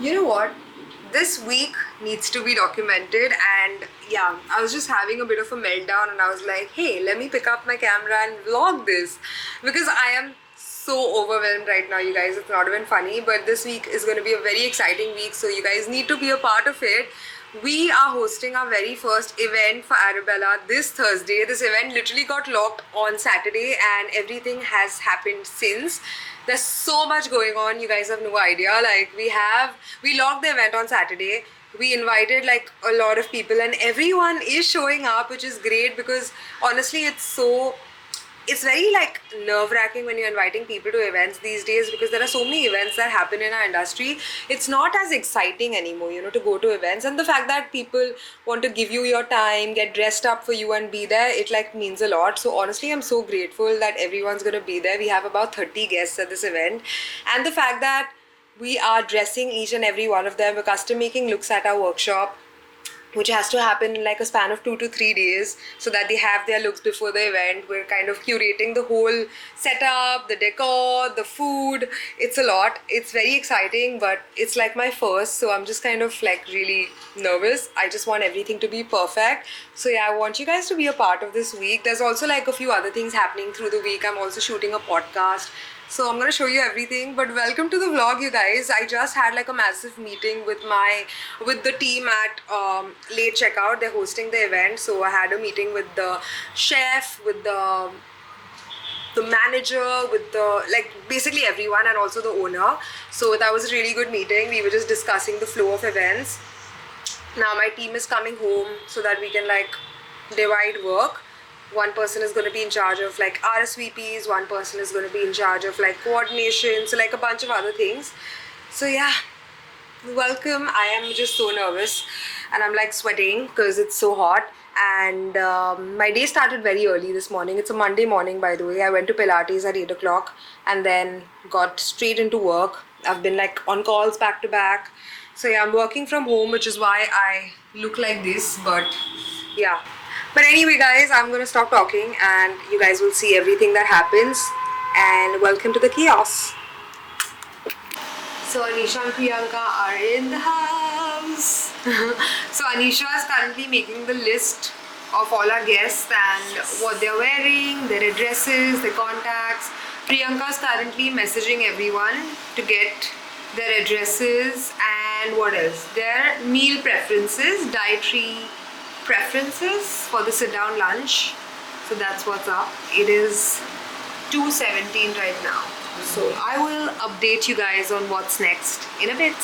You know what? This week needs to be documented, and yeah, I was just having a bit of a meltdown and I was like, hey, let me pick up my camera and vlog this because I am so overwhelmed right now, you guys. It's not even funny, but this week is going to be a very exciting week, so you guys need to be a part of it. We are hosting our very first event for Arabellaa this Thursday. This event literally got locked on Saturday and everything has happened since. There's so much going on, you guys have no idea. Like we locked the event on Saturday. We invited like a lot of people and everyone is showing up, which is great because honestly it's very like nerve-wracking when you're inviting people to events these days because there are so many events that happen in our industry. It's not as exciting anymore, you know, to go to events, and the fact that people want to give you your time, get dressed up for you and be there, it like means a lot. So honestly, I'm so grateful that everyone's gonna be there. We have about 30 guests at this event, and the fact that we are dressing each and every one of them. We're custom making looks at our workshop, which has to happen in like a span of 2 to 3 days so that they have their looks before the event. We're kind of curating the whole setup, the decor, the food. It's a lot. It's very exciting, but it's like my first, so I'm just kind of like really nervous. I just want everything to be perfect. So yeah, I want you guys to be a part of this week. There's also like a few other things happening through the week. I'm also shooting a podcast. So I'm gonna show you everything, but welcome to the vlog, you guys. I just had like a massive meeting with the team at Late Checkout. They're hosting the event, so I had a meeting with the chef, with the manager, with the like basically everyone, and also the owner. So that was a really good meeting. We were just discussing the flow of events. Now my team is coming home so that we can like divide work. One person is going to be in charge of like RSVPs, one person is going to be in charge of like coordination, so like a bunch of other things. So yeah, welcome. I am just so nervous and I'm like sweating because it's so hot, and my day started very early this morning. It's a Monday morning, by the way. I went to Pilates at 8 o'clock and then got straight into work. I've been like on calls back to back. So yeah, I'm working from home, which is why I look like this, but yeah. But anyway guys, I'm gonna stop talking and you guys will see everything that happens, and welcome to the chaos. So Anisha and Priyanka are in the house. So Anisha is currently making the list of all our guests and what they're wearing, their addresses, their contacts. Priyanka is currently messaging everyone to get their addresses and what else? Their meal preferences, dietary preferences for the sit-down lunch. So that's what's up. It is 2:17 right now. So I will update you guys on what's next in a bit.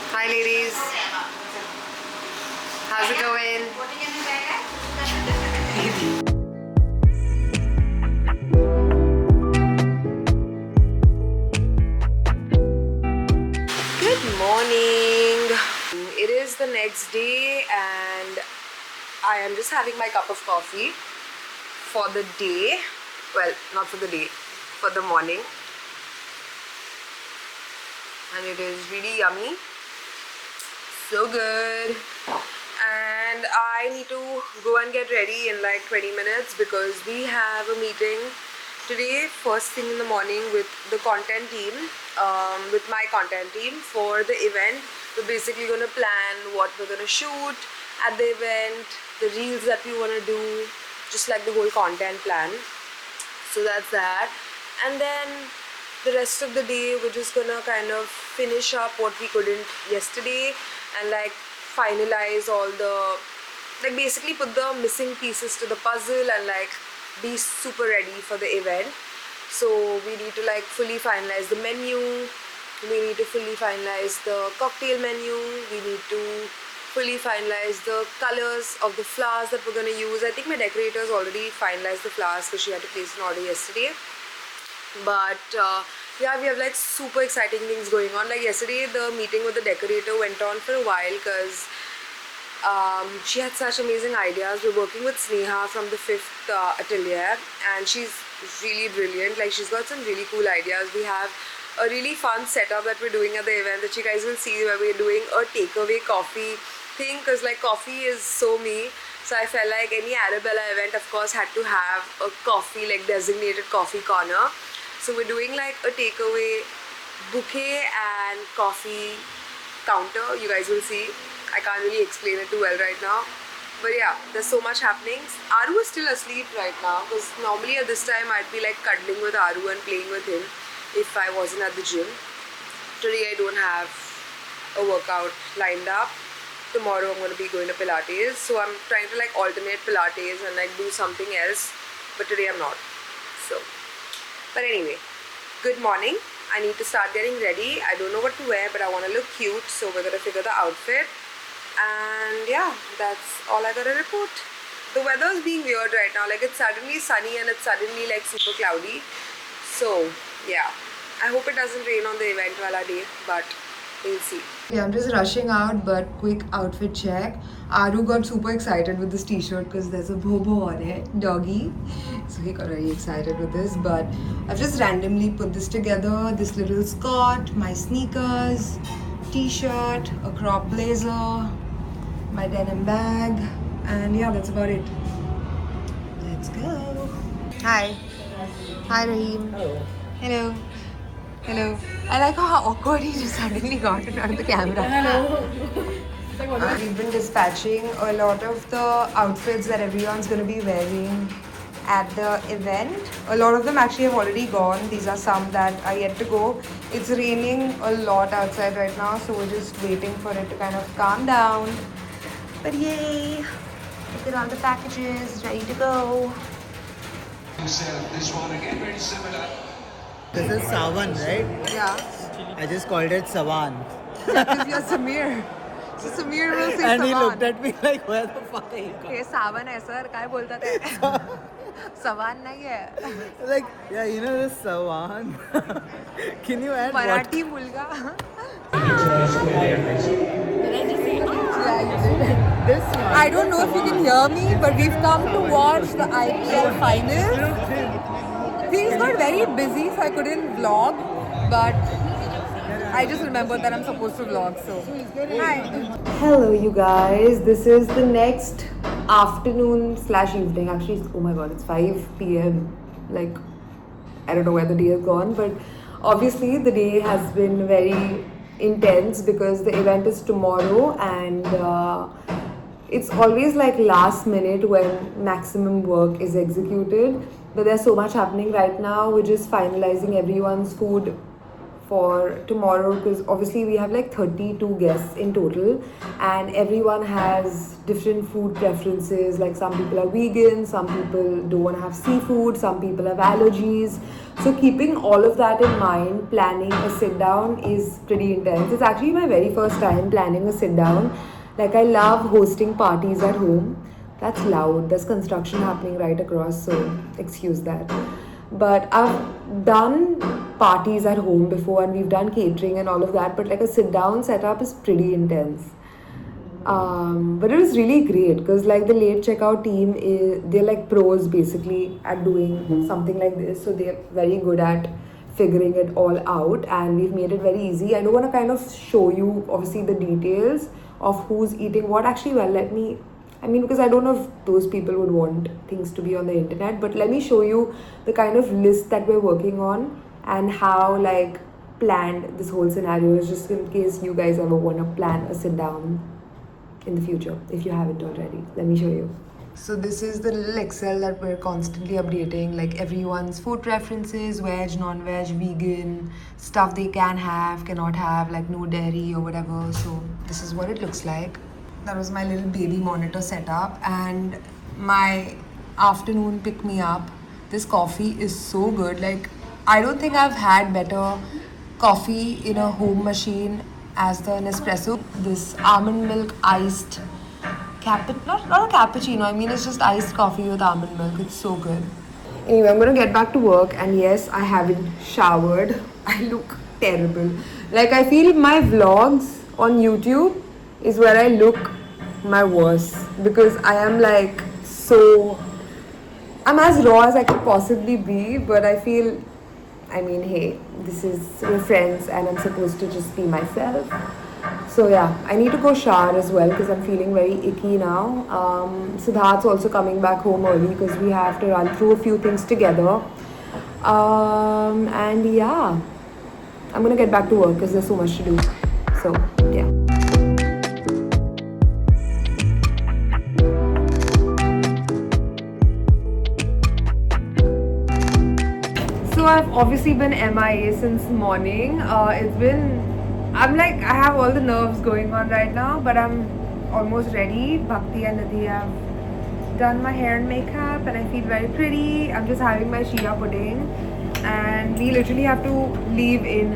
Hi ladies. How's it going? Good morning. It is the next day and I am just having my cup of coffee for the day. Well, not for the day, for the morning. And it is really yummy. So good. And I need to go and get ready in like 20 minutes because we have a meeting today first thing in the morning with the content team, with my content team for the event. We're basically going to plan what we're going to shoot at the event, the reels that we want to do, just like the whole content plan. So that's that. And then the rest of the day we're just going to kind of finish up what we couldn't yesterday and like finalize all the, like basically put the missing pieces to the puzzle and like be super ready for the event. So we need to like fully finalize the menu, we need to fully finalize the cocktail menu, we need to fully finalize the colors of the flowers that we're going to use. I think my decorators already finalized the flowers because she had to place an order yesterday. But yeah, we have like super exciting things going on. Like yesterday the meeting with the decorator went on for a while because she had such amazing ideas. We're working with Sneha from the 5th atelier and she's really brilliant. Like she's got some really cool ideas. We have a really fun setup that we're doing at the event that you guys will see, where we're doing a takeaway coffee thing because like coffee is so me. So I felt like any Arabellaa event of course had to have a coffee, like designated coffee corner. So we're doing like a takeaway bouquet and coffee counter. You guys will see. I can't really explain it too well right now. But yeah, there's so much happening. Aru is still asleep right now because normally at this time I'd be like cuddling with Aru and playing with him if I wasn't at the gym. Today I don't have a workout lined up. Tomorrow I'm going to be going to Pilates. So I'm trying to like alternate Pilates and like do something else. But today I'm not. So, but anyway, good morning. I need to start getting ready. I don't know what to wear, but I want to look cute. So we're going to figure the outfit. And yeah, that's all I got to report. The weather is being weird right now. Like it's suddenly sunny and it's suddenly like super cloudy. So yeah, I hope it doesn't rain on the event wala day, but we'll see. Yeah, I'm just rushing out, but quick outfit check. Aru got super excited with this t-shirt because there's a bobo on it, doggy. So he got very excited with this, but I've just randomly put this together. This little skirt, my sneakers, t-shirt, a crop blazer, my denim bag, and yeah, that's about it. Let's go. Hi. Hi, Raheem. Hello. Hello. Hello. I like how awkward he just suddenly got in front of the camera. Hello. We've been dispatching a lot of the outfits that everyone's going to be wearing at the event. A lot of them actually have already gone. These are some that are yet to go. It's raining a lot outside right now, so we're just waiting for it to kind of calm down. But yay! Look at all the packages ready to go. This one again, very similar. This is Savan, right? Yeah. I just called it Savan. Yeah, because you're Samir. So Samir will say And Savan. he looked at me like, where the fuck are you going? हे सावन है sir काय बोलतात है सवान नहीं है Like, yeah, you know this Savan. Can you add what? Marathi मुलगा This one. I don't know if you can hear me, but we've come to watch the IPL finals. Things got very busy, so I couldn't vlog, but I just remembered that I'm supposed to vlog, so hi. Hello you guys, this is the next afternoon slash evening. Actually, oh my god, it's 5 p.m. Like, I don't know where the day has gone, but obviously the day has been very intense because the event is tomorrow, and it's always like last minute when maximum work is executed. But there's so much happening right now. We're just finalizing everyone's food for tomorrow because obviously we have like 32 guests in total, and everyone has different food preferences. Like some people are vegan, some people don't want to have seafood, some people have allergies. So keeping all of that in mind, planning a sit down is pretty intense. It's actually my very first time planning a sit down. Like I love hosting parties at home. That's loud. There's construction happening right across, so excuse that. But I've done parties at home before, and we've done catering and all of that, but like a sit down setup is pretty intense. But it was really great because like the late checkout team they're like pros basically at doing something like this, so they're very good at figuring it all out, and we've made it very easy. I don't want to kind of show you obviously the details of who's eating what. Actually, well, because I don't know if those people would want things to be on the internet, but let me show you the kind of list that we're working on and how like planned this whole scenario is, just in case you guys ever want to plan a sit down in the future if you haven't already. Let me show you. So this is the little Excel that we're constantly updating, like everyone's food preferences, veg, non-veg, vegan, stuff they can have, cannot have, like no dairy or whatever. So this is what it looks like. That was my little baby monitor setup, and my afternoon pick-me-up. This coffee is so good. Like, I don't think I've had better coffee in a home machine as the Nespresso. This almond milk iced not a cappuccino. I mean, it's just iced coffee with almond milk. It's so good. Anyway, I'm gonna get back to work, and yes, I haven't showered. I look terrible. Like, I feel my vlogs on YouTube is where I look my worst because I am like I'm as raw as I could possibly be, but I feel, I mean, hey, this is we're friends and I'm supposed to just be myself. So yeah, I need to go shower as well because I'm feeling very icky now. Siddharth's also coming back home early because we have to run through a few things together. And yeah, I'm gonna get back to work because there's so much to do. So yeah. So I've obviously been MIA since morning. I have all the nerves going on right now, but I'm almost ready. Bhakti and Nidhi have done my hair and makeup and I feel very pretty. I'm just having my chia pudding and we literally have to leave in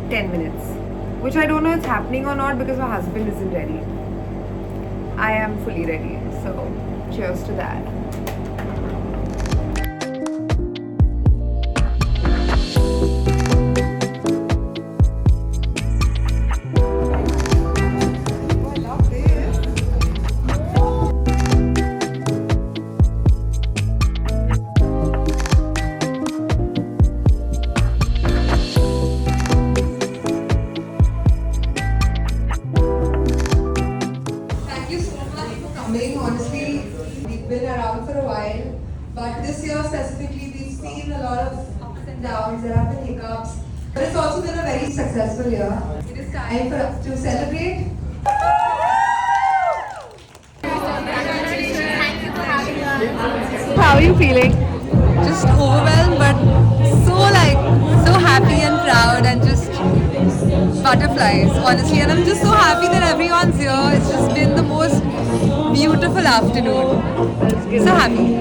10 minutes. Which I don't know if it's happening or not because my husband isn't ready. I am fully ready. So cheers to that. Honestly, we've been around for a while, but this year specifically, we've seen a lot of ups and downs. There have been hiccups, but it's also been a very successful year. It is time for us to celebrate. How are you feeling? Just overwhelmed, but so happy and proud and just butterflies, honestly. And I'm just so happy that everyone's here. It's just been the most beautiful afternoon. So happy.